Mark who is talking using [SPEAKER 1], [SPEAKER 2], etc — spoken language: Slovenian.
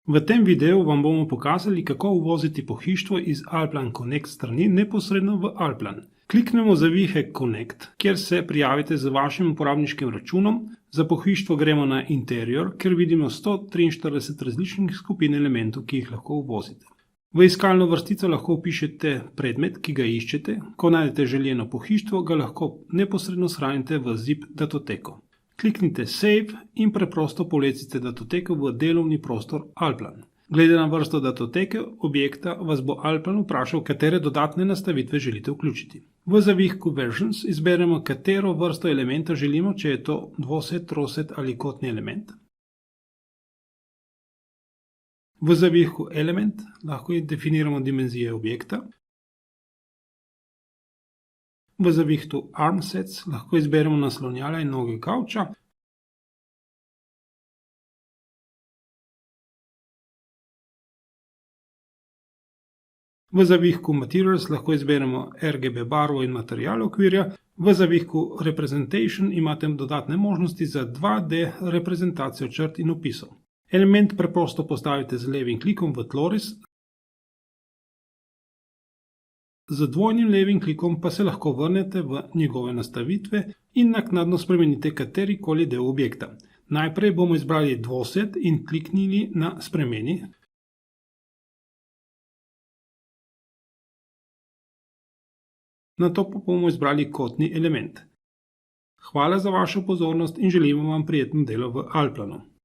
[SPEAKER 1] V tem videu vam bomo pokazali, kako uvoziti pohištvo iz Allplan Connect strani neposredno v Allplan. Kliknemo zavihek Connect, kjer se prijavite z vašim uporabniškim računom. Za pohištvo gremo na Interior, kjer vidimo 143 različnih skupin elementov, ki jih lahko uvozite. V iskalno vrstico lahko vpišete predmet, ki ga iščete. Ko najdete željeno pohištvo, ga lahko neposredno shranite v zip datoteko. Kliknite Save in preprosto povlecite datoteko v delovni prostor Allplan. Glede na vrsto datoteke objekta vas bo Allplan vprašal, katere dodatne nastavitve želite vključiti. V zavihku Versions izberemo, katero vrsto elementa želimo, če je to dvosed, trosed ali kotni element. V zavihku Element lahko definiramo dimenzije objekta. V zavihku ArmSets lahko izberemo naslonjala in noge kavča. V zavihku Materials lahko izberemo RGB barvo in material okvirja. V zavihku Representation imate dodatne možnosti za 2D reprezentacijo črt in opisov. Element preprosto postavite z levim klikom v tloris. Z dvojnim levim klikom pa se lahko vrnete v njegove nastavitve in naknadno spremenite katerikoli del objekta. Najprej bomo izbrali dvosed in kliknili na Spremeni. Nato pa bomo izbrali kotni element. Hvala za vašo pozornost in želimo vam prijetno delo v Allplanu.